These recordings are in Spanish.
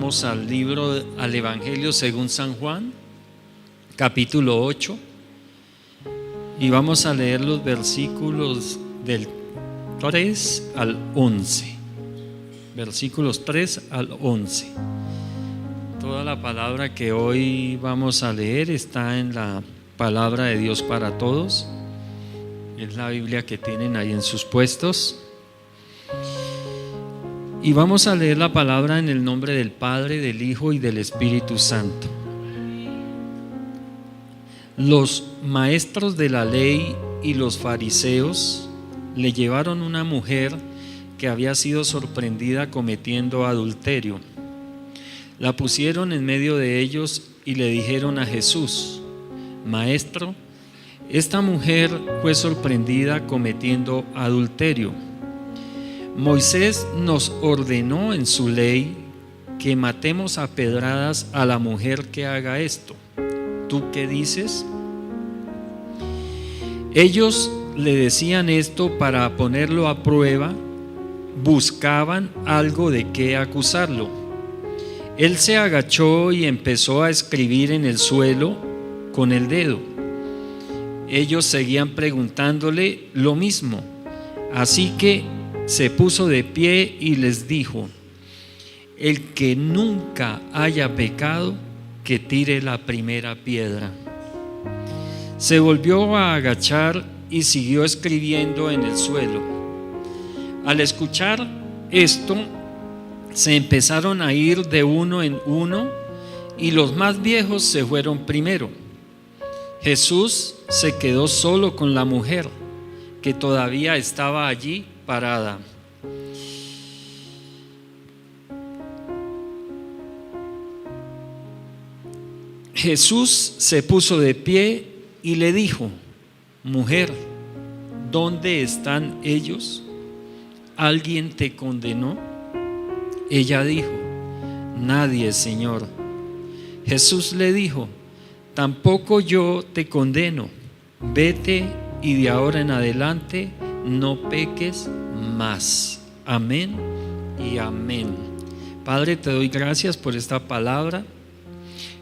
Vamos al Evangelio según San Juan, capítulo 8, y vamos a leer los versículos del 3 al 11. Versículos 3 al 11. Toda la palabra que hoy vamos a leer está en la palabra de Dios para todos. Es la Biblia que tienen ahí en sus puestos. Y vamos a leer la palabra en el nombre del Padre, del Hijo y del Espíritu Santo. Los maestros de la ley y los fariseos le llevaron una mujer que había sido sorprendida cometiendo adulterio. La pusieron en medio de ellos y le dijeron a Jesús: Maestro, esta mujer fue sorprendida cometiendo adulterio. Moisés nos ordenó en su ley que matemos a pedradas a la mujer que haga esto. ¿Tú qué dices? Ellos le decían esto para ponerlo a prueba, buscaban algo de qué acusarlo. Él se agachó y empezó a escribir en el suelo con el dedo. Ellos seguían preguntándole lo mismo, así que se puso de pie y les dijo: el que nunca haya pecado, que tire la primera piedra. Se volvió a agachar y siguió escribiendo en el suelo. Al escuchar esto, se empezaron a ir de uno en uno y los más viejos se fueron primero. Jesús se quedó solo con la mujer, que todavía estaba allí parada. Jesús se puso de pie y le dijo: Mujer, ¿dónde están ellos? ¿Alguien te condenó? Ella dijo: Nadie, Señor. Jesús le dijo: Tampoco yo te condeno. Vete y de ahora en adelante no peques más. Amén y amén. Padre, te doy gracias por esta palabra.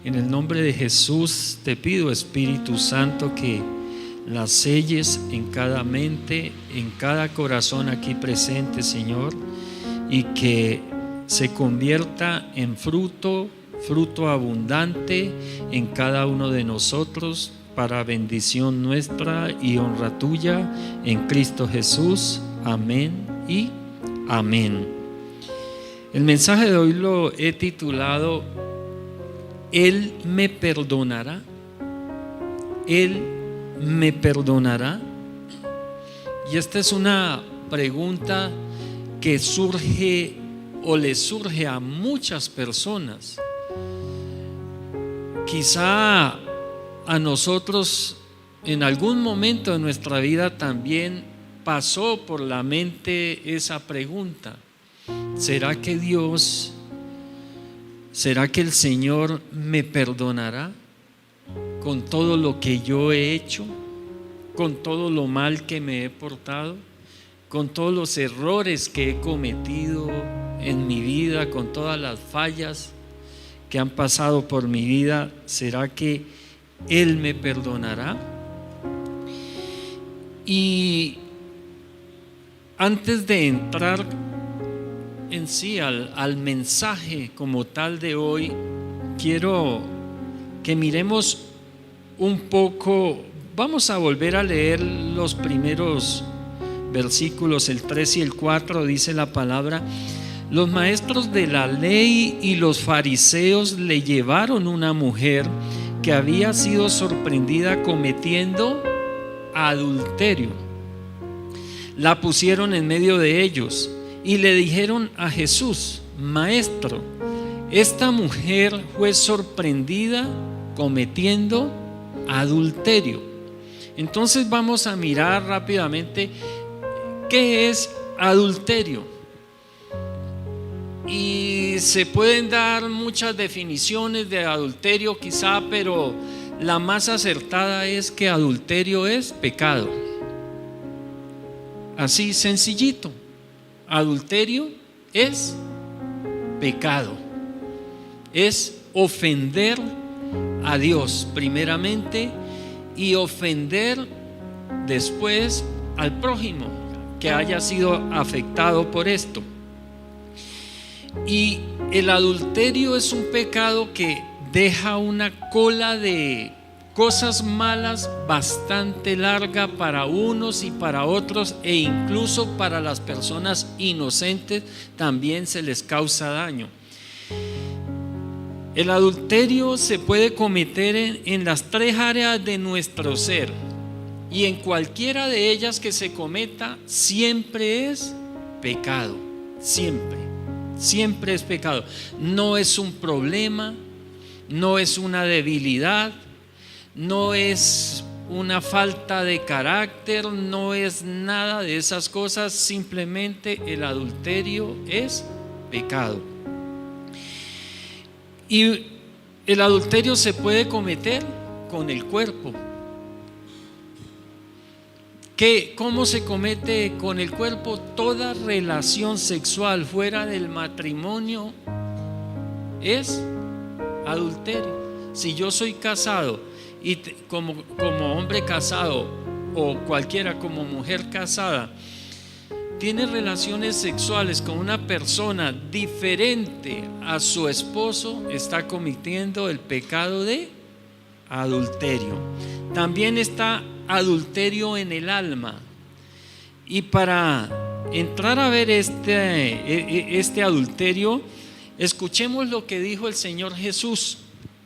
En el nombre de Jesús te pido, Espíritu Santo, que la selles en cada mente, en cada corazón aquí presente, Señor, y que se convierta en fruto abundante en cada uno de nosotros, para bendición nuestra y honra tuya, en Cristo Jesús. Amén y amén. El mensaje de hoy lo he titulado: Él me perdonará. Él me perdonará. Y esta es una pregunta que surge o le surge a muchas personas. Quizá a nosotros en algún momento de nuestra vida también pasó por la mente esa pregunta: ¿será que el Señor me perdonará con todo lo que yo he hecho, con todo lo mal que me he portado, con todos los errores que he cometido en mi vida, con todas las fallas que han pasado por mi vida? ¿Será que Él me perdonará? Y antes de entrar en sí al mensaje como tal de hoy, quiero que miremos un poco. Vamos a volver a leer los primeros versículos, el 3 y el 4. Dice la palabra: los maestros de la ley y los fariseos le llevaron una mujer que había sido sorprendida cometiendo adulterio. La pusieron en medio de ellos y le dijeron a Jesús: Maestro, esta mujer fue sorprendida cometiendo adulterio. Entonces vamos a mirar rápidamente qué es adulterio. Y se pueden dar muchas definiciones de adulterio quizá, pero la más acertada es que adulterio es pecado. Así sencillito. Adulterio es pecado. es ofender a Dios primeramente y ofender después al prójimo que haya sido afectado por esto. Y el adulterio es un pecado que deja una cola de cosas malas bastante larga para unos y para otros, e incluso para las personas inocentes también se les causa daño. El adulterio se puede cometer en las tres áreas de nuestro ser, y en cualquiera de ellas que se cometa siempre es pecado, siempre es pecado. No es un problema, no es una debilidad, no es una falta de carácter, no es nada de esas cosas. Simplemente el adulterio es pecado. Y el adulterio se puede cometer con el cuerpo. ¿Cómo se comete con el cuerpo? Toda relación sexual fuera del matrimonio es adulterio. Si yo soy casado y como hombre casado, o cualquiera como mujer casada, tiene relaciones sexuales con una persona diferente a su esposo, está cometiendo el pecado de adulterio. También está adulterio en el alma. Y para entrar a ver este adulterio, escuchemos lo que dijo el Señor Jesús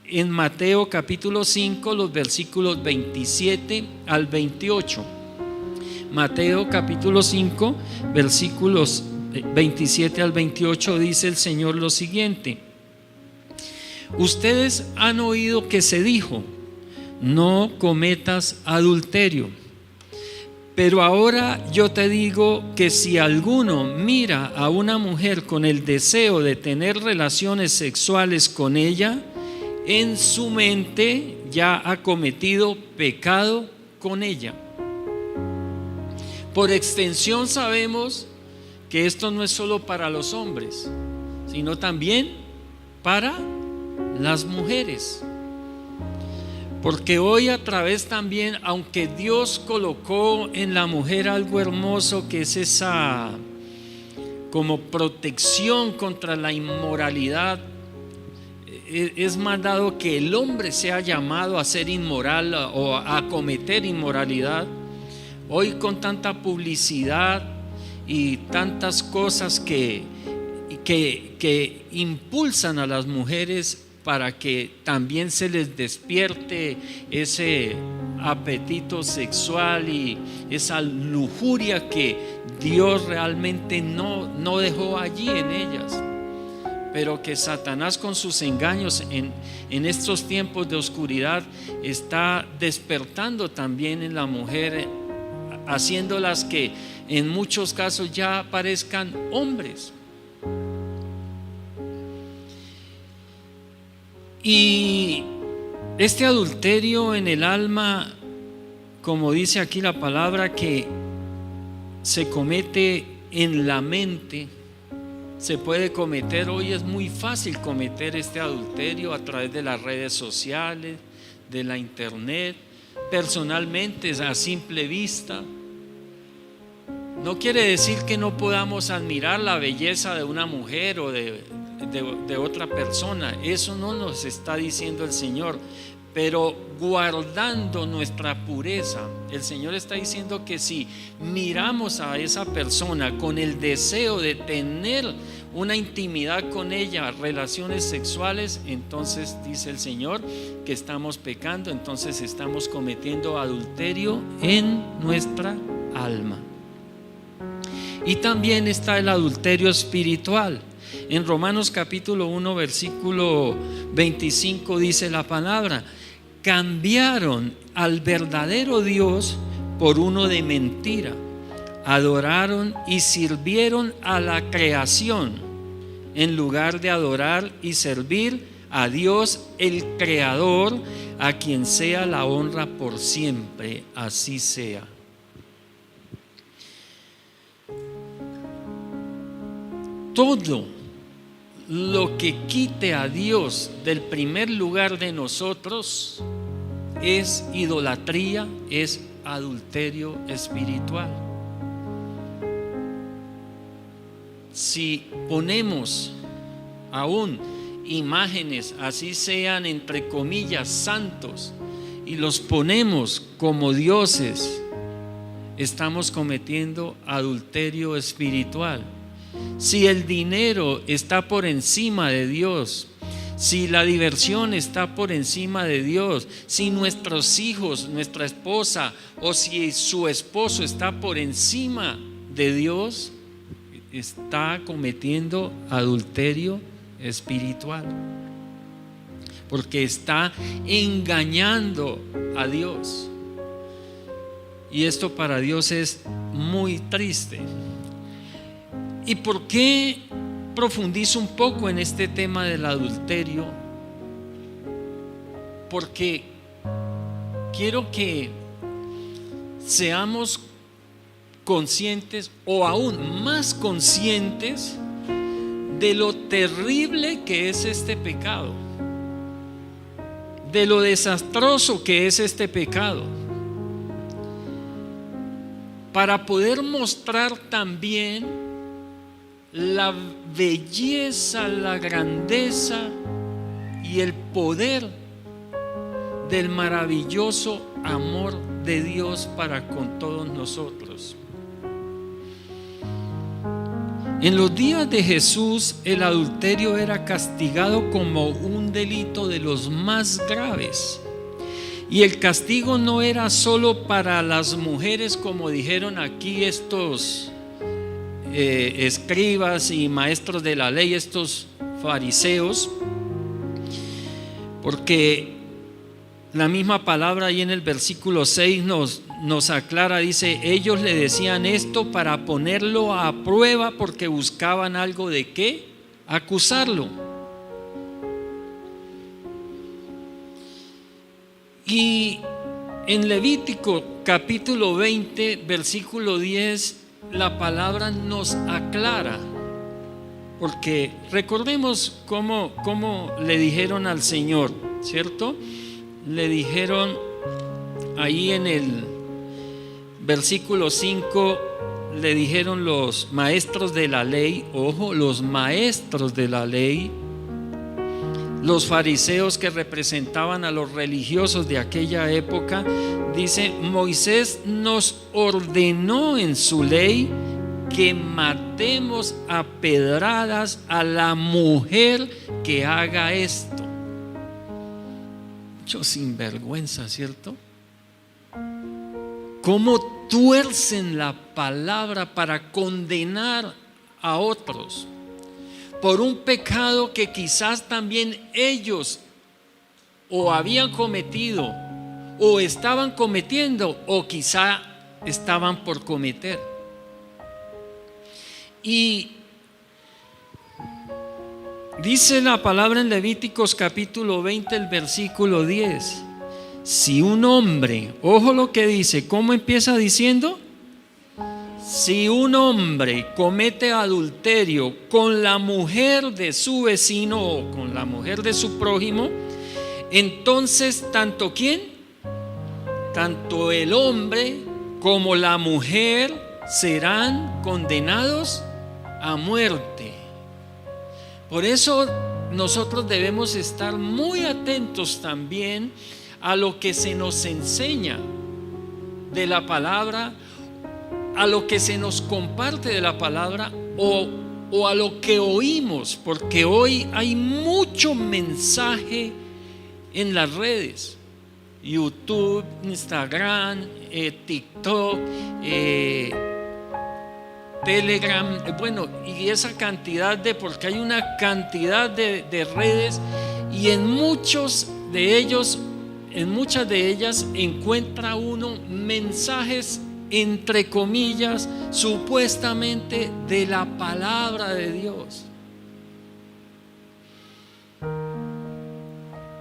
en Mateo capítulo 5, los versículos 27 al 28. Mateo capítulo 5, versículos 27 al 28, dice el Señor lo siguiente: ustedes han oído que se dijo, no cometas adulterio. Pero ahora yo te digo que si alguno mira a una mujer con el deseo de tener relaciones sexuales con ella, en su mente ya ha cometido pecado con ella. Por extensión sabemos que esto no es solo para los hombres, sino también para las mujeres. Porque hoy a través también, aunque Dios colocó en la mujer algo hermoso, que es esa como protección contra la inmoralidad, es mandado que el hombre sea llamado a ser inmoral o a cometer inmoralidad. Hoy con tanta publicidad y tantas cosas que impulsan a las mujeres para que también se les despierte ese apetito sexual y esa lujuria que Dios realmente no dejó allí en ellas, pero que Satanás con sus engaños en estos tiempos de oscuridad está despertando también en la mujer, haciéndolas que en muchos casos ya parezcan hombres. Y este adulterio en el alma, como dice aquí la palabra, que se comete en la mente, se puede cometer. Hoy es muy fácil cometer este adulterio a través de las redes sociales, de la internet, personalmente, a simple vista. No quiere decir que no podamos admirar la belleza de una mujer o de otra persona. Eso no nos está diciendo el Señor, pero guardando nuestra pureza. El Señor está diciendo que si miramos a esa persona con el deseo de tener una intimidad con ella, relaciones sexuales, entonces dice el Señor que estamos pecando, entonces estamos cometiendo adulterio en nuestra alma. Y también está el adulterio espiritual. En Romanos capítulo 1 versículo 25 dice la palabra: cambiaron al verdadero Dios por uno de mentira, adoraron y sirvieron a la creación en lugar de adorar y servir a Dios el Creador, a quien sea la honra por siempre. Así sea. Todo lo que quite a Dios del primer lugar de nosotros es idolatría, es adulterio espiritual. Si ponemos aún imágenes, así sean entre comillas santos, y los ponemos como dioses, estamos cometiendo adulterio espiritual. Si el dinero está por encima de Dios, si la diversión está por encima de Dios, si nuestros hijos, nuestra esposa o si su esposo está por encima de Dios, está cometiendo adulterio espiritual, porque está engañando a Dios. Y esto para Dios es muy triste. ¿Y por qué profundizo un poco en este tema del adulterio? Porque quiero que seamos conscientes, o aún más conscientes, de lo terrible que es este pecado, de lo desastroso que es este pecado, para poder mostrar también la belleza, la grandeza y el poder del maravilloso amor de Dios para con todos nosotros. En los días de Jesús, el adulterio era castigado como un delito de los más graves. Y el castigo no era solo para las mujeres, como dijeron aquí estos escribas y maestros de la ley, estos fariseos, porque la misma palabra ahí en el versículo 6 nos aclara, dice: ellos le decían esto para ponerlo a prueba, porque buscaban algo de qué acusarlo. Y en Levítico capítulo 20 versículo 10 la palabra nos aclara, porque recordemos cómo le dijeron al Señor, ¿cierto? Le dijeron ahí en el versículo 5, le dijeron los maestros de la ley, ojo, los maestros de la ley, los fariseos que representaban a los religiosos de aquella época, dice: Moisés nos ordenó en su ley que matemos a pedradas a la mujer que haga esto. Mucho sinvergüenza, ¿cierto? Cómo tuercen la palabra para condenar a otros por un pecado que quizás también ellos o habían cometido, o estaban cometiendo, o quizá estaban por cometer. Y dice la palabra en Levíticos capítulo 20, el versículo 10: si un hombre, ojo lo que dice, ¿cómo empieza diciendo? Si un hombre comete adulterio con la mujer de su vecino o con la mujer de su prójimo, entonces tanto ¿quién? Tanto el hombre como la mujer serán condenados a muerte. Por eso nosotros debemos estar muy atentos también a lo que se nos enseña de la palabra, a lo que se nos comparte de la palabra, o a lo que oímos, porque hoy hay mucho mensaje en las redes, YouTube, Instagram, TikTok, Telegram, bueno, y esa cantidad porque hay una cantidad de redes, y en muchas de ellas encuentra uno mensajes, entre comillas, supuestamente de la palabra de Dios.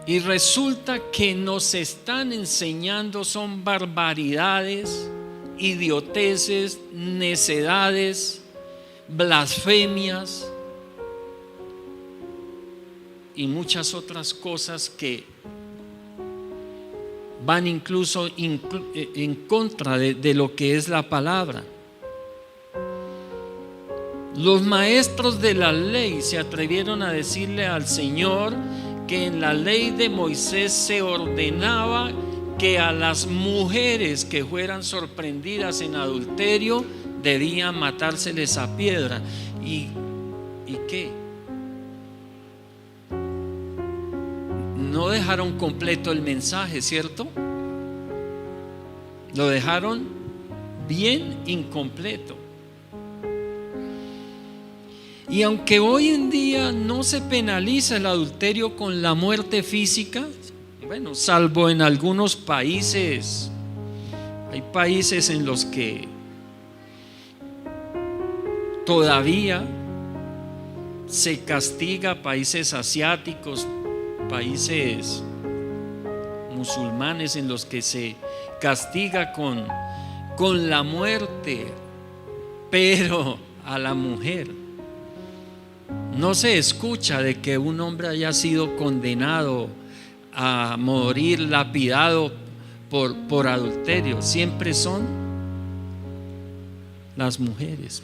Y resulta que nos están enseñando son barbaridades, idioteces, necedades, blasfemias. y muchas otras cosas que van incluso en contra de lo que es la palabra. Los maestros de la ley se atrevieron a decirle al Señor que en la ley de Moisés se ordenaba que a las mujeres que fueran sorprendidas en adulterio debían matárseles a piedra. ¿Y qué? No dejaron completo el mensaje, ¿cierto? Lo dejaron bien incompleto. Y aunque hoy en día no se penaliza el adulterio con la muerte física, bueno, salvo en algunos países, hay países en los que todavía se castiga, países asiáticos, países musulmanes en los que se castiga con la muerte, pero a la mujer no se escucha de que un hombre haya sido condenado a morir lapidado por adulterio. Siempre son las mujeres.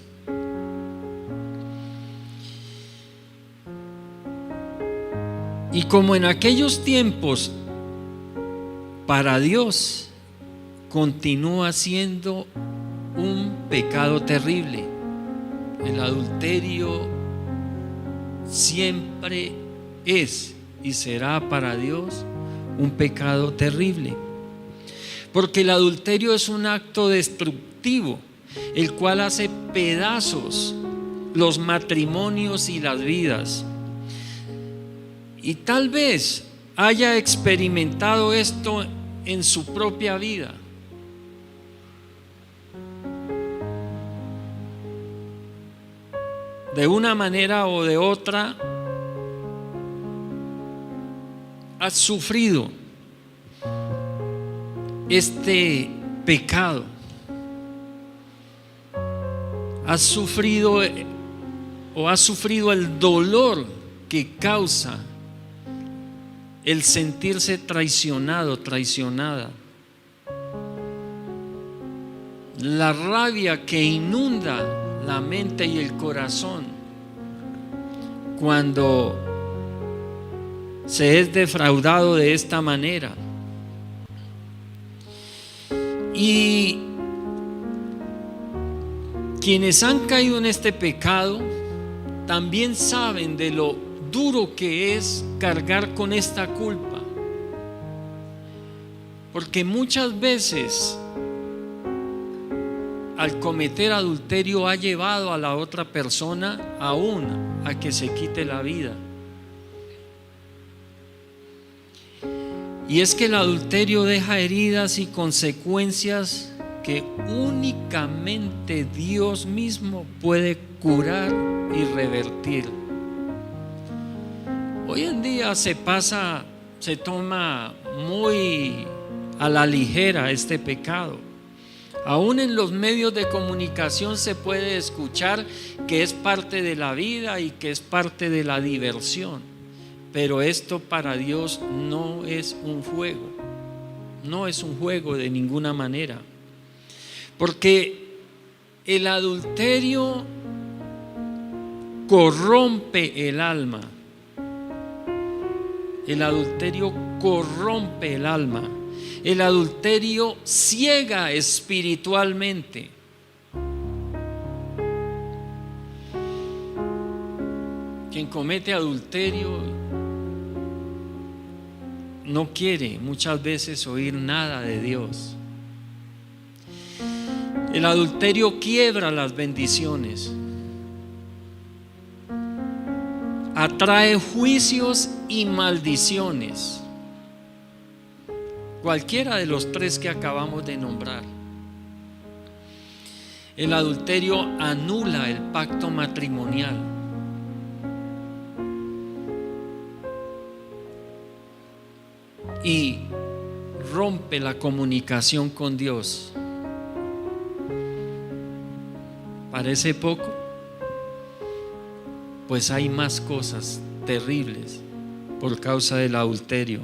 Y como en aquellos tiempos, para Dios continúa siendo un pecado terrible. El adulterio siempre es y será para Dios un pecado terrible, porque el adulterio es un acto destructivo, el cual hace pedazos los matrimonios y las vidas. Y tal vez haya experimentado esto en su propia vida. De una manera o de otra, has sufrido este pecado. Has sufrido el dolor que causa el sentirse traicionado, traicionada. La rabia que inunda la mente y el corazón cuando se es defraudado de esta manera. Y quienes han caído en este pecado también saben de lo duro que es cargar con esta culpa, porque muchas veces al cometer adulterio ha llevado a la otra persona aún a que se quite la vida. Y es que el adulterio deja heridas y consecuencias que únicamente Dios mismo puede curar y revertir. Hoy en día se toma muy a la ligera este pecado. Aún en los medios de comunicación se puede escuchar que es parte de la vida y que es parte de la diversión. Pero esto para Dios no es un juego. No es un juego de ninguna manera. Porque el adulterio corrompe el alma. El adulterio corrompe el alma. El adulterio ciega espiritualmente. Quien comete adulterio no quiere muchas veces oír nada de Dios. El adulterio quiebra las bendiciones, atrae juicios y maldiciones. Cualquiera de los tres que acabamos de nombrar. El adulterio anula el pacto matrimonial. Y rompe la comunicación con Dios. ¿Parece poco? Pues hay más cosas terribles por causa del adulterio.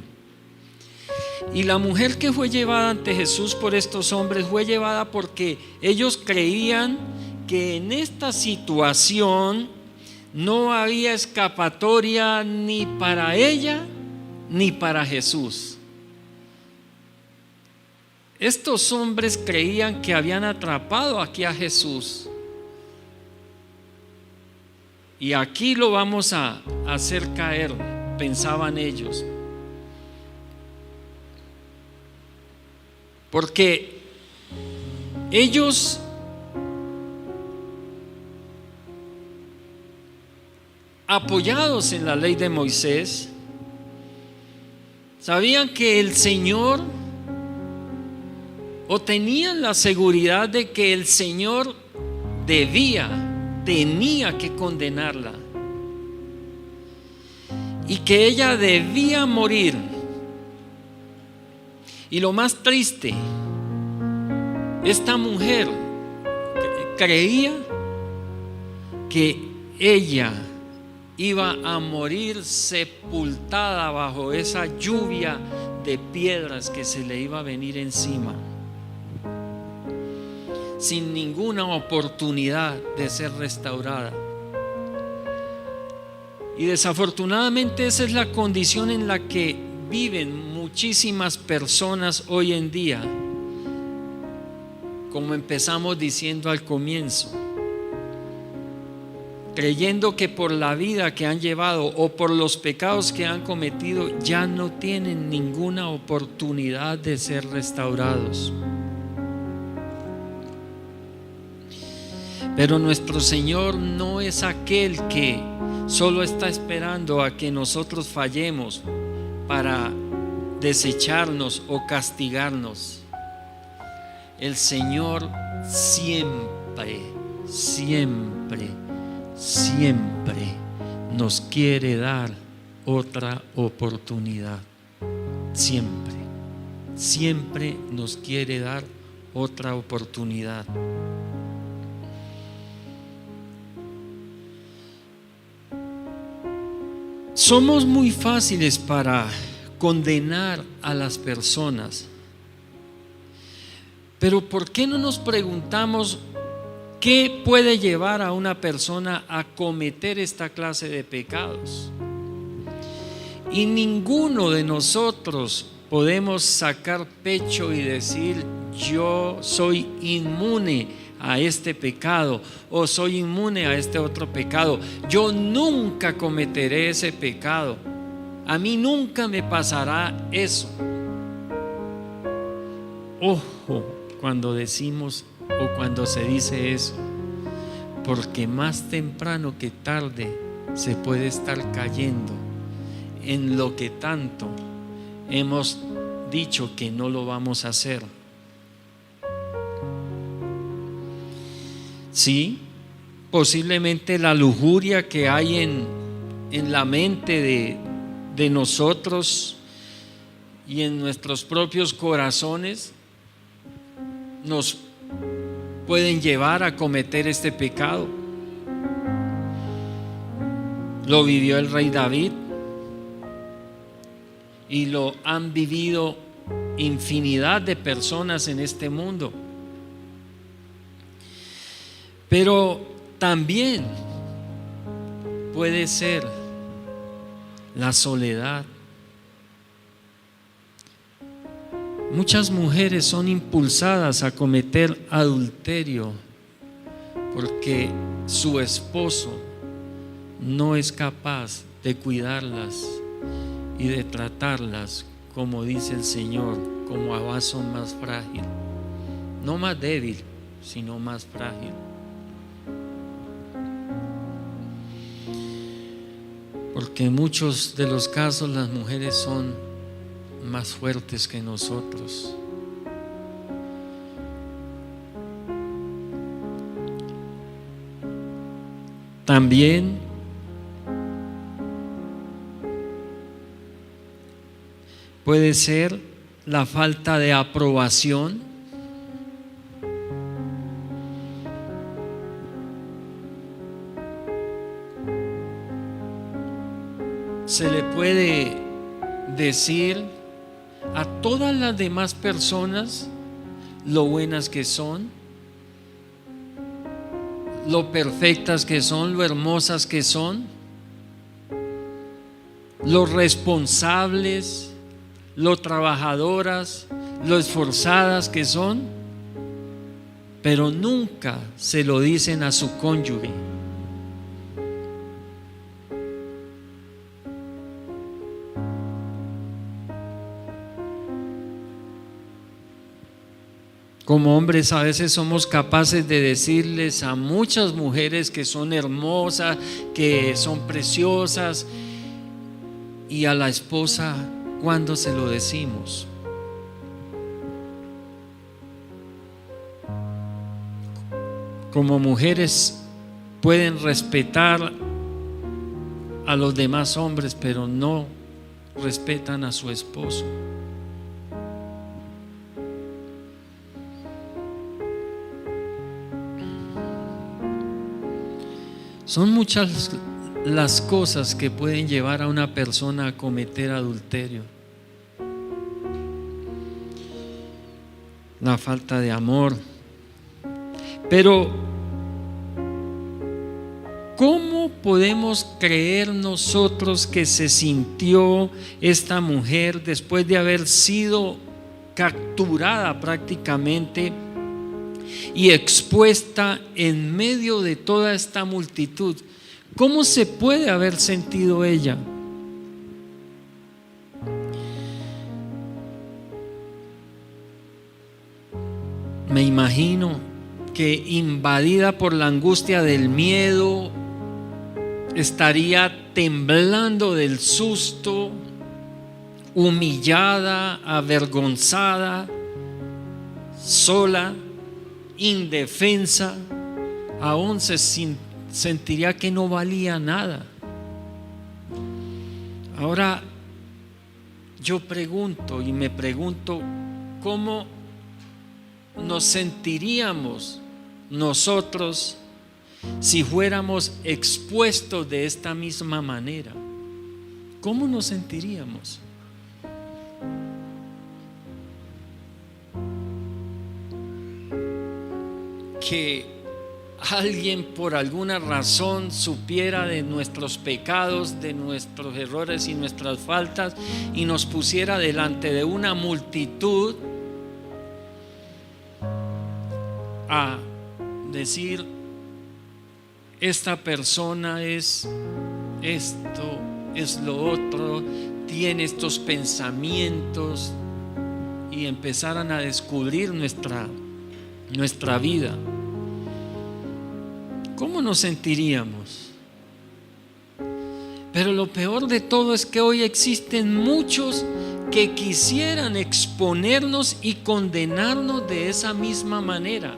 Y la mujer que fue llevada ante Jesús por estos hombres fue llevada porque ellos creían que en esta situación no había escapatoria ni para ella ni para Jesús. Estos hombres creían que habían atrapado aquí a Jesús. Y aquí lo vamos a hacer caer, pensaban ellos. Porque ellos apoyados en la ley de Moisés, sabían que el Señor, o tenían la seguridad de que el Señor tenía que condenarla y que ella debía morir. Y lo más triste, esta mujer creía que ella iba a morir sepultada bajo esa lluvia de piedras que se le iba a venir encima, sin ninguna oportunidad de ser restaurada. Y desafortunadamente esa es la condición en la que viven muchísimas personas hoy en día, como empezamos diciendo al comienzo, creyendo que por la vida que han llevado o por los pecados que han cometido ya no tienen ninguna oportunidad de ser restaurados. Pero nuestro Señor no es aquel que solo está esperando a que nosotros fallemos para desecharnos o castigarnos. El Señor siempre nos quiere dar otra oportunidad. Siempre nos quiere dar otra oportunidad. Somos muy fáciles para condenar a las personas, pero ¿por qué no nos preguntamos qué puede llevar a una persona a cometer esta clase de pecados? Y ninguno de nosotros podemos sacar pecho y decir: yo soy inmune a este pecado o soy inmune a este otro pecado. Yo nunca cometeré ese pecado. A mí nunca me pasará eso. Ojo cuando decimos o cuando se dice eso, porque más temprano que tarde se puede estar cayendo en lo que tanto hemos dicho que no lo vamos a hacer. Sí, posiblemente la lujuria que hay en la mente de nosotros y en nuestros propios corazones nos pueden llevar a cometer este pecado. Lo vivió el rey David y lo han vivido infinidad de personas en este mundo. Pero también puede ser la soledad. Muchas mujeres son impulsadas a cometer adulterio porque su esposo no es capaz de cuidarlas y de tratarlas, como dice el Señor, como a vaso más frágil. No más débil, sino más frágil. Porque en muchos de los casos las mujeres son más fuertes que nosotros. También puede ser la falta de aprobación. se le puede decir a todas las demás personas lo buenas que son, lo perfectas que son, lo hermosas que son, lo responsables, lo trabajadoras, lo esforzadas que son, pero nunca se lo dicen a su cónyuge. Como hombres a veces somos capaces de decirles a muchas mujeres que son hermosas, que son preciosas, y a la esposa, ¿cuándo se lo decimos? Como mujeres pueden respetar a los demás hombres, pero no respetan a su esposo. Son muchas las cosas que pueden llevar a una persona a cometer adulterio. La falta de amor. Pero ¿cómo podemos creer nosotros que se sintió esta mujer después de haber sido capturada prácticamente y expuesta en medio de toda esta multitud? ¿Cómo se puede haber sentido ella? Me imagino que invadida por la angustia del miedo, estaría temblando del susto, humillada, avergonzada, sola, indefensa, aún sentiría que no valía nada. Ahora yo pregunto y me pregunto, ¿cómo nos sentiríamos nosotros si fuéramos expuestos de esta misma manera? ¿Cómo nos sentiríamos? Que alguien por alguna razón supiera de nuestros pecados, de nuestros errores y nuestras faltas y nos pusiera delante de una multitud a decir: esta persona es esto, es lo otro, tiene estos pensamientos, y empezaran a descubrir nuestra vida. ¿Cómo nos sentiríamos? Pero lo peor de todo es que hoy existen muchos que quisieran exponernos y condenarnos de esa misma manera.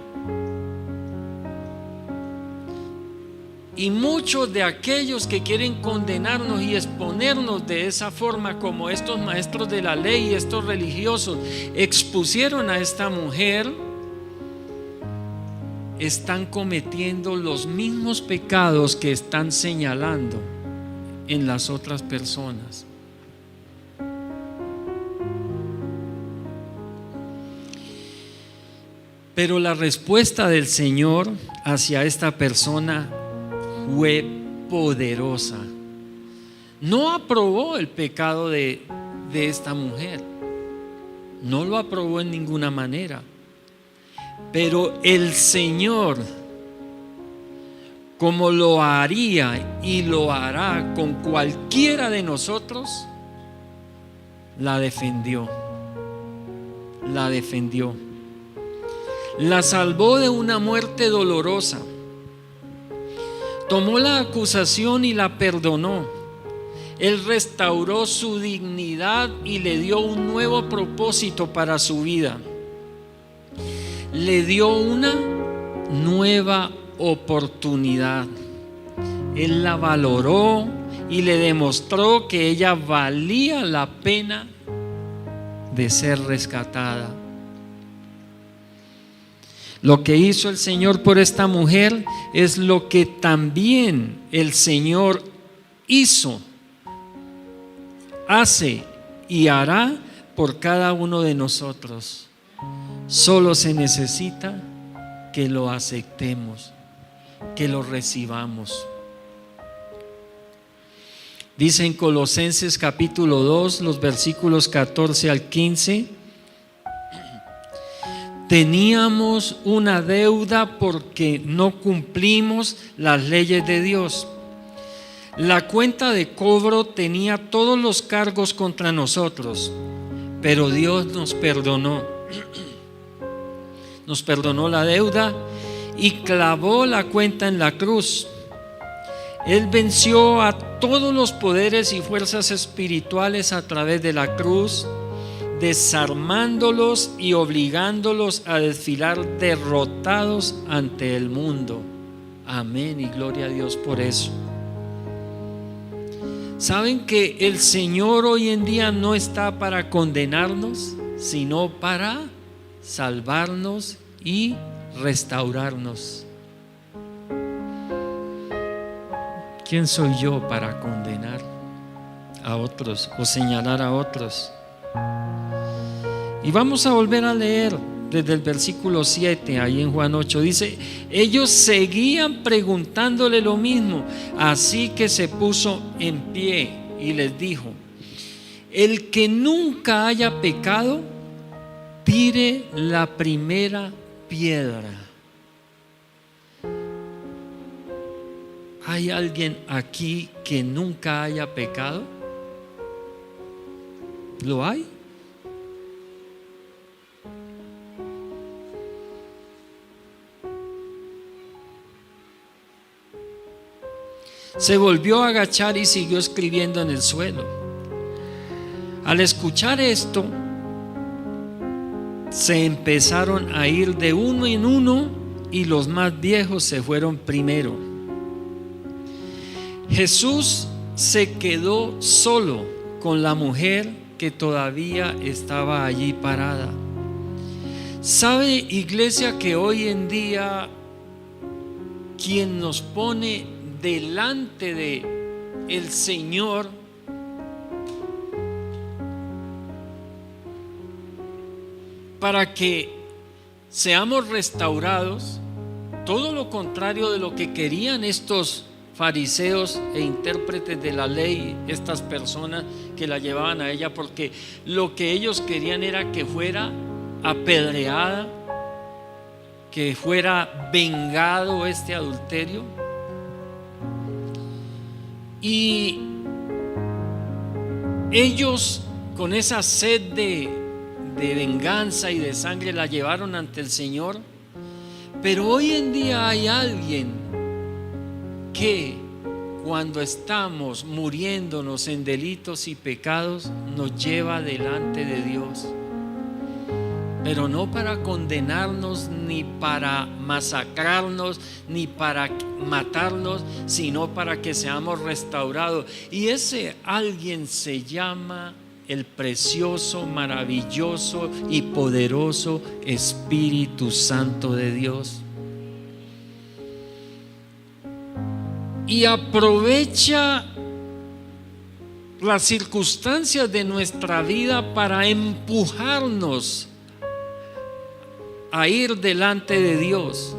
Y muchos de aquellos que quieren condenarnos y exponernos de esa forma, como estos maestros de la ley y estos religiosos expusieron a esta mujer, están cometiendo los mismos pecados que están señalando en las otras personas. Pero la respuesta del Señor hacia esta persona fue poderosa. No aprobó el pecado de esta mujer, no lo aprobó en ninguna manera. Pero el Señor, como lo haría y lo hará con cualquiera de nosotros, la defendió. La salvó de una muerte dolorosa. Tomó la acusación y la perdonó. Él restauró su dignidad y le dio un nuevo propósito para su vida. Le dio una nueva oportunidad. Él la valoró y le demostró que ella valía la pena de ser rescatada. Lo que hizo el Señor por esta mujer es lo que también el Señor hizo hace y hará por cada uno de nosotros. Solo se necesita que lo aceptemos, que lo recibamos. Dice en Colosenses capítulo 2, los versículos 14 al 15: teníamos una deuda porque no cumplimos las leyes de Dios. La cuenta de cobro tenía todos los cargos contra nosotros, pero Dios nos perdonó. Nos perdonó la deuda y clavó la cuenta en la cruz. Él venció a todos los poderes y fuerzas espirituales a través de la cruz, desarmándolos y obligándolos a desfilar derrotados ante el mundo. Amén y gloria a Dios por eso. ¿Saben que el Señor hoy en día no está para condenarnos, sino para salvarnos y restaurarnos? ¿Quién soy yo para condenar a otros o señalar a otros? Y vamos a volver a leer desde el versículo 7, ahí en Juan 8, dice: ellos seguían preguntándole lo mismo, así que se puso en pie y les dijo: el que nunca haya pecado, tire la primera piedra. ¿Hay alguien aquí que nunca haya pecado? ¿Lo hay? Se volvió a agachar y siguió escribiendo en el suelo. Al escuchar esto, se empezaron a ir de uno en uno y los más viejos se fueron primero. Jesús se quedó solo con la mujer que todavía estaba allí parada. ¿Sabe, iglesia, que hoy en día quien nos pone delante de el Señor para que seamos restaurados, todo lo contrario de lo que querían estos fariseos e intérpretes de la ley, estas personas que la llevaban a ella, porque lo que ellos querían era que fuera apedreada, que fuera vengado este adulterio. Y ellos, con esa sed de venganza y de sangre, la llevaron ante el Señor. Pero hoy en día hay alguien que, cuando estamos muriéndonos en delitos y pecados, nos lleva delante de Dios, pero no para condenarnos, ni para masacrarnos, ni para matarnos, sino para que seamos restaurados. Y ese alguien se llama el precioso, maravilloso y poderoso Espíritu Santo de Dios. Y aprovecha las circunstancias de nuestra vida para empujarnos a ir delante de Dios,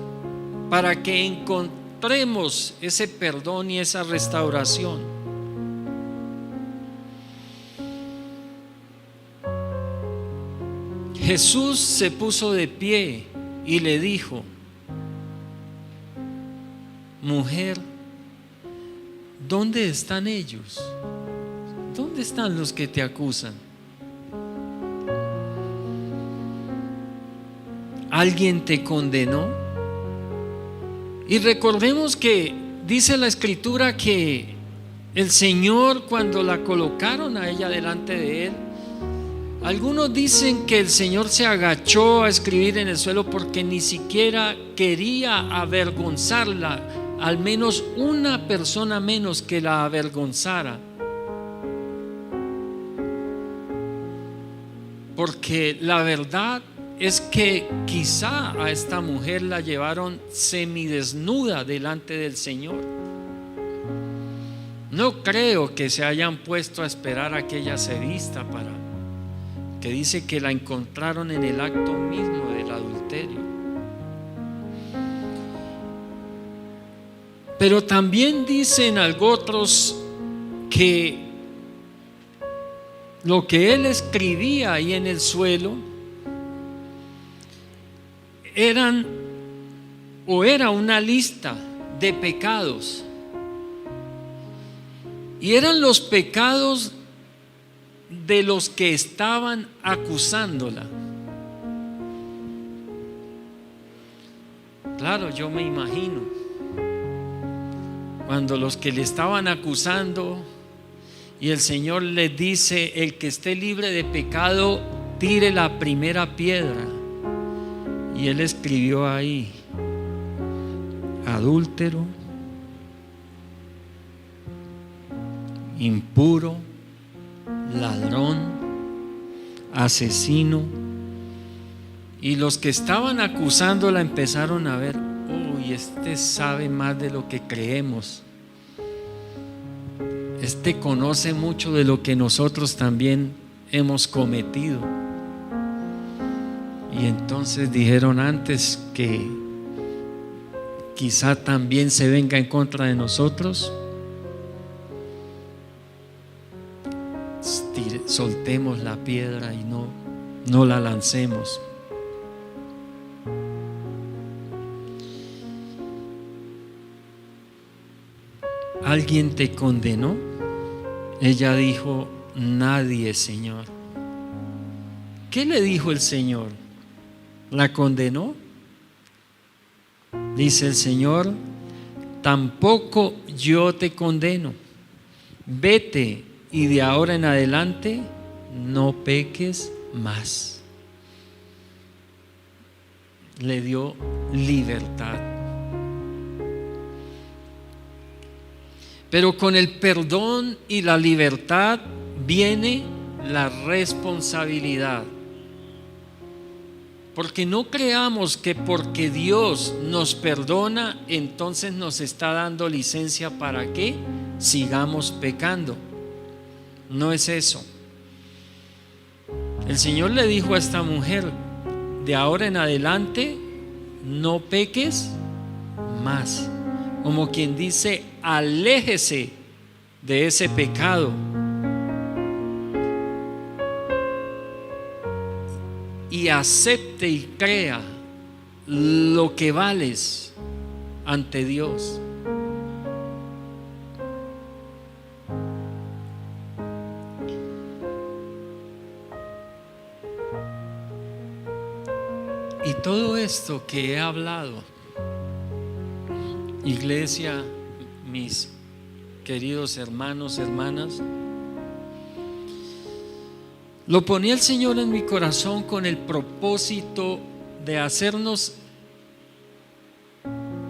para que encontremos ese perdón y esa restauración. Jesús se puso de pie y le dijo: mujer, ¿dónde están ellos? ¿Dónde están los que te acusan? ¿Alguien te condenó? Y recordemos que dice la Escritura que el Señor, cuando la colocaron a ella delante de Él, algunos dicen que el Señor se agachó a escribir en el suelo porque ni siquiera quería avergonzarla, al menos una persona menos que la avergonzara. Porque la verdad es que quizá a esta mujer la llevaron semidesnuda delante del Señor. No creo que se hayan puesto a esperar a que ella se vista para, que dice que la encontraron en el acto mismo del adulterio. Pero también dicen otros que lo que él escribía ahí en el suelo era una lista de pecados, y eran los pecados de los que estaban acusándola. Claro, yo me imagino cuando los que le estaban acusando, y el Señor les dice: el que esté libre de pecado, tire la primera piedra. Y él escribió ahí: adúltero, impuro, ladrón, asesino. Y los que estaban acusándola empezaron a ver: uy, este sabe más de lo que creemos. Este conoce mucho de lo que nosotros también hemos cometido. Y entonces dijeron: antes que quizá también se venga en contra de nosotros, soltemos la piedra y no la lancemos. ¿Alguien te condenó? Ella dijo: nadie, Señor. ¿Qué le dijo el Señor? ¿La condenó? Dice el Señor: tampoco yo te condeno. Vete, y de ahora en adelante no peques más. Le dio libertad. Pero con el perdón y la libertad viene la responsabilidad. Porque no creamos que porque Dios nos perdona, entonces nos está dando licencia para que sigamos pecando. No es eso. El Señor le dijo a esta mujer: de ahora en adelante no peques más. Como quien dice: aléjese de ese pecado y acepte y crea lo que vales ante Dios. Y todo esto que he hablado, iglesia, mis queridos hermanos, hermanas, lo ponía el Señor en mi corazón con el propósito de hacernos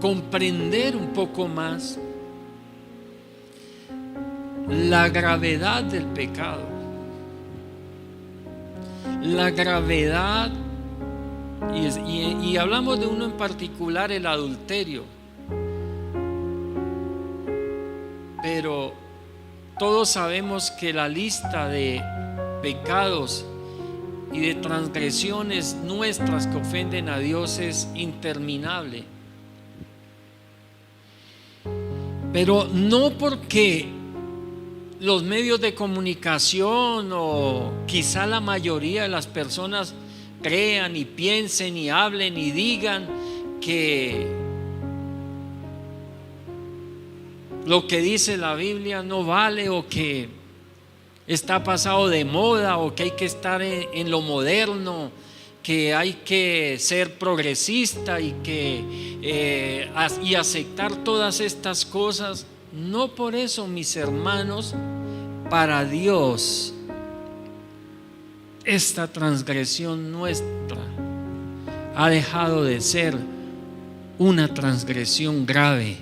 comprender un poco más la gravedad del pecado, la gravedad, y hablamos de uno en particular, el adulterio. Pero todos sabemos que la lista de pecados y de transgresiones nuestras que ofenden a Dios es interminable. Pero no porque los medios de comunicación o quizá la mayoría de las personas crean y piensen y hablen y digan que lo que dice la Biblia no vale, o que está pasado de moda, o que hay que estar en lo moderno, que hay que ser progresista y aceptar todas estas cosas. No por eso, mis hermanos, para Dios esta transgresión nuestra ha dejado de ser una transgresión grave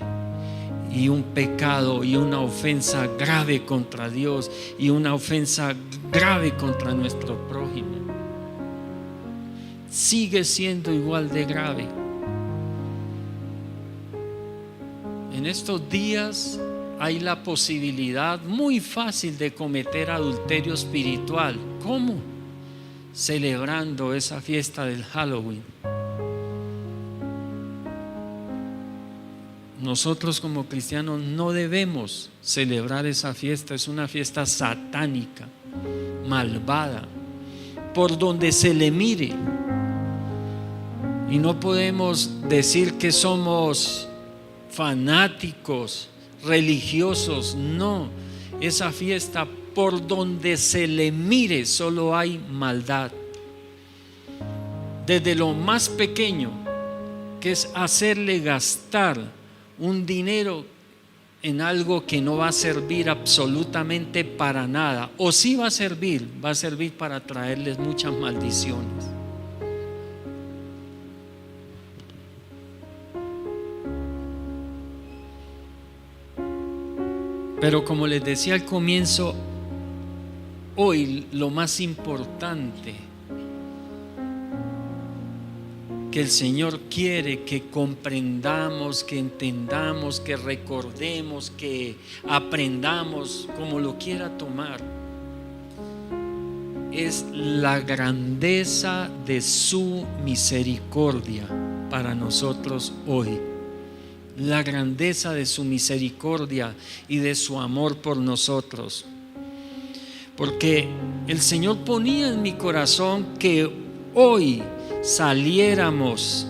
y un pecado y una ofensa grave contra Dios y una ofensa grave contra nuestro prójimo. Sigue siendo igual de grave. En estos días hay la posibilidad muy fácil de cometer adulterio espiritual. ¿Cómo? Celebrando esa fiesta del Halloween. Nosotros como cristianos no debemos celebrar esa fiesta. Es una fiesta satánica, malvada, por donde se le mire. Y no podemos decir que somos fanáticos, religiosos. No, esa fiesta, por donde se le mire, solo hay maldad. Desde lo más pequeño, que es hacerle gastar un dinero en algo que no va a servir absolutamente para nada, o sí va a servir para traerles muchas maldiciones. Pero como les decía al comienzo, hoy lo más importante que el Señor quiere que comprendamos, que entendamos, que recordemos, que aprendamos, como lo quiera tomar, es la grandeza de su misericordia para nosotros hoy. La grandeza de su misericordia y de su amor por nosotros. Porque el Señor ponía en mi corazón que hoy saliéramos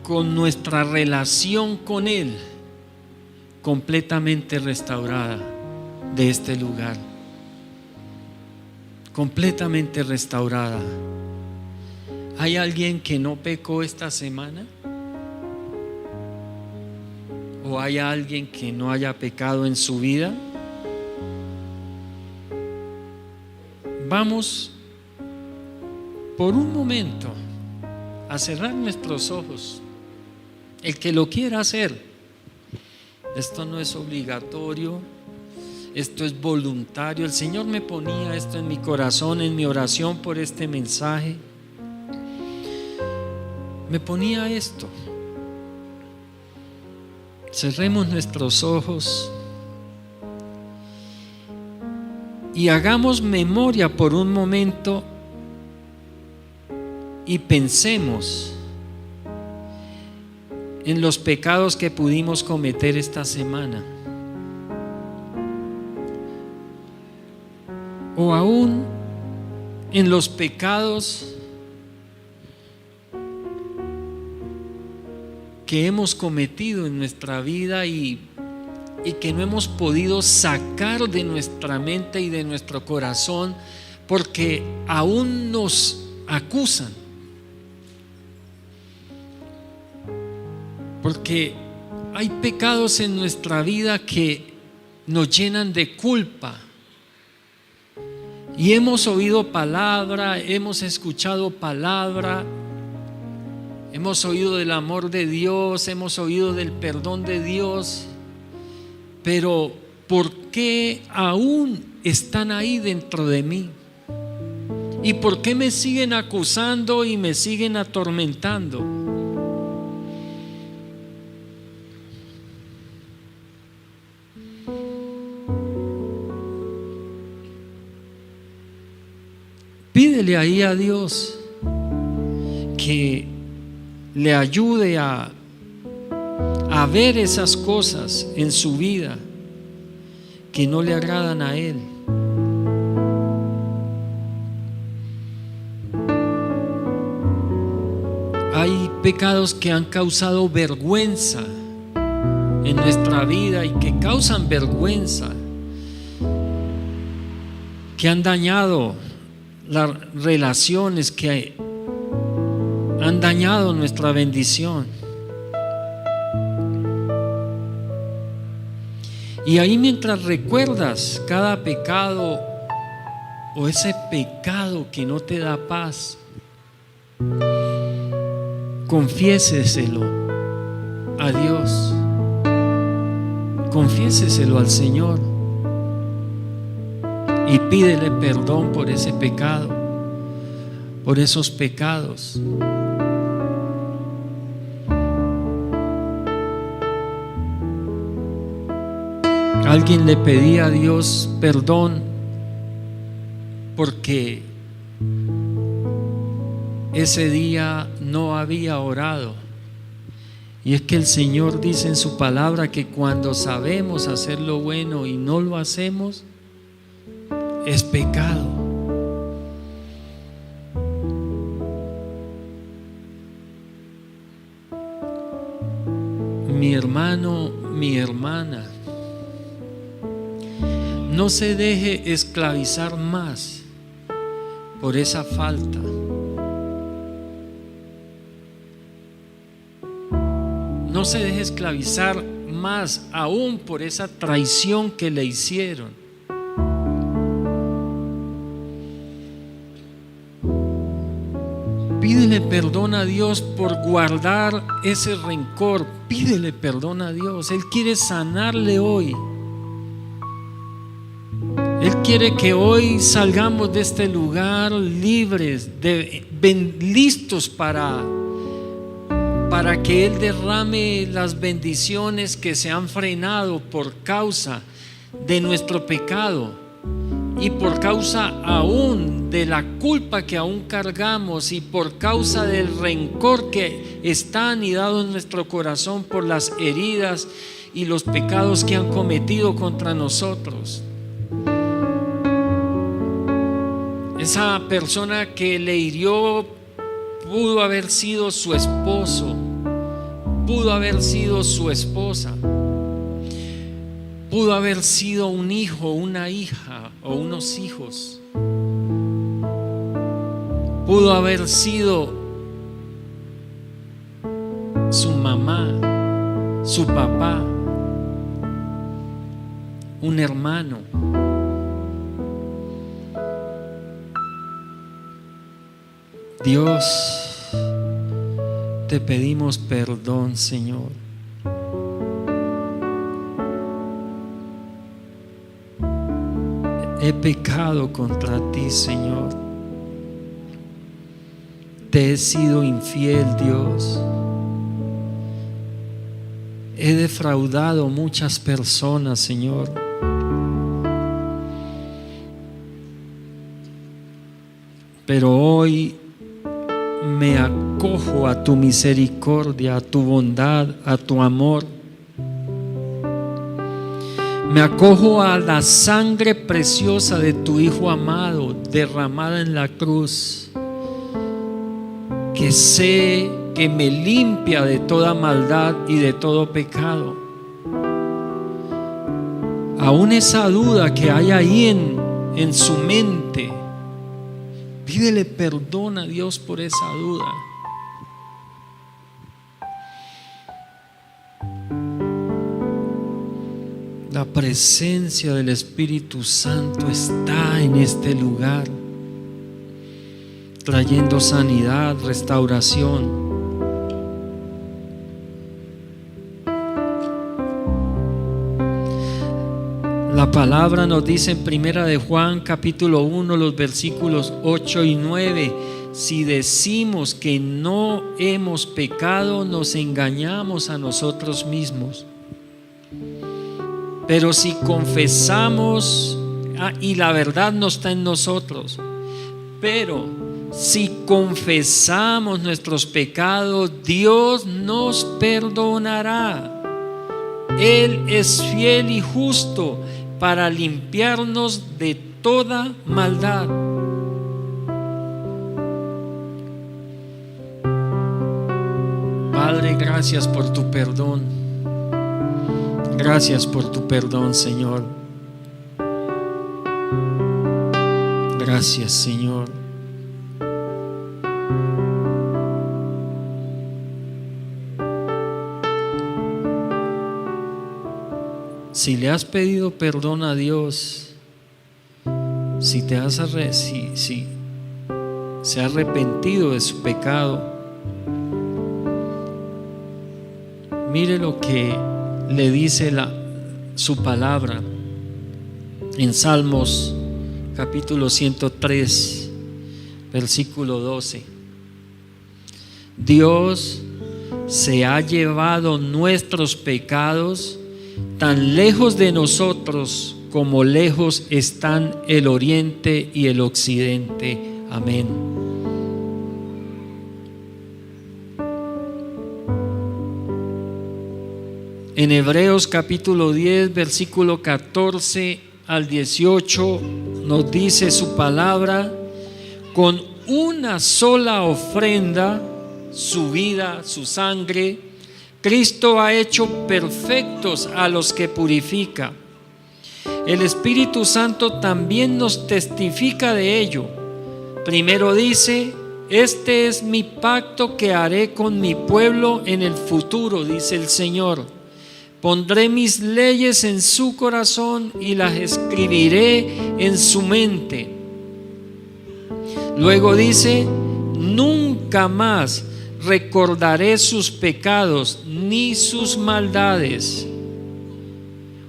con nuestra relación con Él completamente restaurada de este lugar, completamente restaurada. ¿Hay alguien que no pecó esta semana? ¿O hay alguien que no haya pecado en su vida? Vamos por un momento a cerrar nuestros ojos. El que lo quiera hacer, esto no es obligatorio, esto es voluntario. El Señor me ponía esto en mi corazón, en mi oración por este mensaje. Me ponía esto. Cerremos nuestros ojos y hagamos memoria por un momento y pensemos en los pecados que pudimos cometer esta semana, o aún en los pecados que hemos cometido en nuestra vida y que no hemos podido sacar de nuestra mente y de nuestro corazón porque aún nos acusan, porque hay pecados en nuestra vida que nos llenan de culpa. Y hemos oído palabra, hemos escuchado palabra, hemos oído del amor de Dios, hemos oído del perdón de Dios, pero ¿por qué aún están ahí dentro de mí? ¿Y por qué me siguen acusando y me siguen atormentando? Pídele ahí a Dios que le ayude a ver esas cosas en su vida que no le agradan a Él. Hay pecados que han causado vergüenza en nuestra vida y que causan vergüenza, que han dañado las relaciones, que han dañado nuestra bendición. Y ahí, mientras recuerdas cada pecado o ese pecado que no te da paz, confiéseselo a Dios, confiéseselo al Señor y pídele perdón por ese pecado, por esos pecados. Alguien le pedía a Dios perdón porque ese día no había orado. Y es que el Señor dice en su palabra que cuando sabemos hacer lo bueno y no lo hacemos, es pecado. Mi hermano, mi hermana, no se deje esclavizar más por esa falta. No se deje esclavizar más aún por esa traición que le hicieron. Pídele perdón a Dios por guardar ese rencor. Pídele perdón a Dios. Él quiere sanarle hoy. Él quiere que hoy salgamos de este lugar libres, listos para que Él derrame las bendiciones que se han frenado por causa de nuestro pecado y por causa aún de la culpa que aún cargamos y por causa del rencor que está anidado en nuestro corazón por las heridas y los pecados que han cometido contra nosotros. Esa persona que le hirió pudo haber sido su esposo, pudo haber sido su esposa, pudo haber sido un hijo, una hija o unos hijos, pudo haber sido su mamá, su papá, un hermano. Dios, te pedimos perdón, Señor. He pecado contra ti, Señor. Te he sido infiel, Dios. He defraudado muchas personas, Señor. Pero hoy me acojo a tu misericordia, a tu bondad, a tu amor. Me acojo a la sangre preciosa de tu Hijo amado derramada en la cruz, que sé que me limpia de toda maldad y de todo pecado. Aún esa duda que hay ahí en su mente, pídele perdón a Dios por esa duda. La presencia del Espíritu Santo está en este lugar, trayendo sanidad, restauración. La palabra nos dice en Primera de Juan capítulo 1 los versículos 8 y 9: si decimos que no hemos pecado, nos engañamos a nosotros mismos. Pero si confesamos, y la verdad no está en nosotros, pero si confesamos nuestros pecados, Dios nos perdonará. Él es fiel y justo para limpiarnos de toda maldad. Padre, gracias por tu perdón. Gracias por tu perdón, Señor. Gracias, Señor. Si le has pedido perdón a Dios, si se ha arrepentido de su pecado, mire lo que le dice su palabra en Salmos capítulo 103 versículo 12. Dios se ha llevado nuestros pecados tan lejos de nosotros vosotros, como lejos están el oriente y el occidente. Amén. En Hebreos capítulo 10, versículo 14 al 18, nos dice su palabra: con una sola ofrenda, su vida, su sangre, Cristo ha hecho perfectos a los que purifica. El Espíritu Santo también nos testifica de ello. Primero dice: este es mi pacto que haré con mi pueblo en el futuro, dice el Señor. Pondré mis leyes en su corazón y las escribiré en su mente. Luego dice: nunca más recordaré sus pecados ni sus maldades.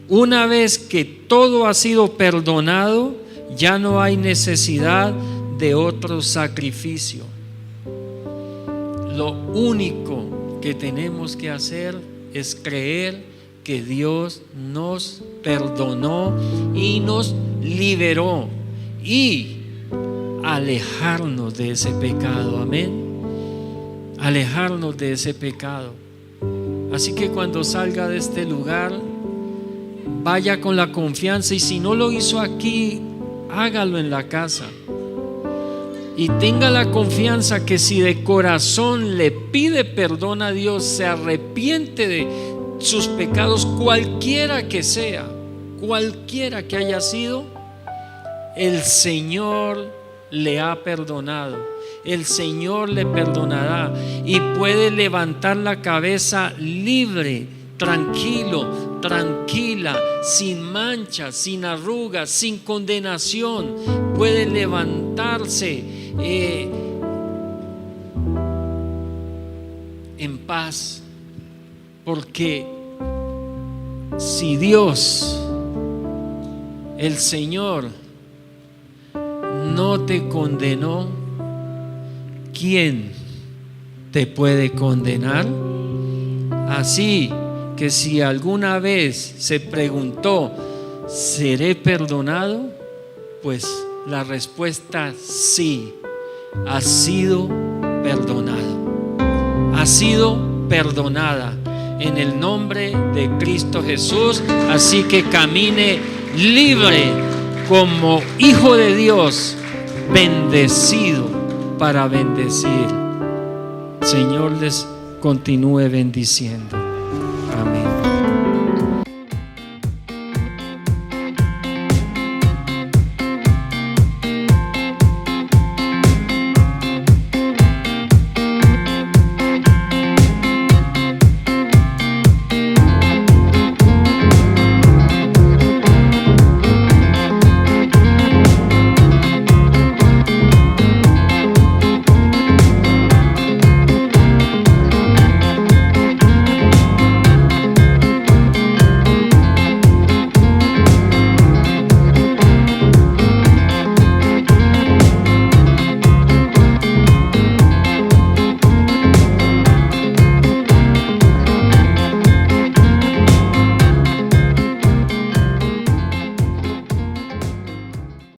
Una vez que todo ha sido perdonado, ya no hay necesidad de otro sacrificio. Lo único que tenemos que hacer es creer que Dios nos perdonó y nos liberó, y alejarnos de ese pecado. Amén. Alejarnos de ese pecado. Así que cuando salga de este lugar, vaya con la confianza, y si no lo hizo aquí, hágalo en la casa. Y tenga la confianza que si de corazón le pide perdón a Dios, se arrepiente de sus pecados, cualquiera que sea, cualquiera que haya sido, el Señor le ha perdonado, el Señor le perdonará, y puede levantar la cabeza libre, tranquilo, tranquila, sin manchas, sin arrugas, sin condenación. Puede levantarse en paz, porque si Dios, el Señor, no te condenó, ¿quién te puede condenar? Así que si alguna vez se preguntó: ¿seré perdonado? Pues la respuesta: sí, ha sido perdonado, ha sido perdonada en el nombre de Cristo Jesús. Así que camine libre como hijo de Dios, bendecido para bendecir. Señor les continúe bendiciendo.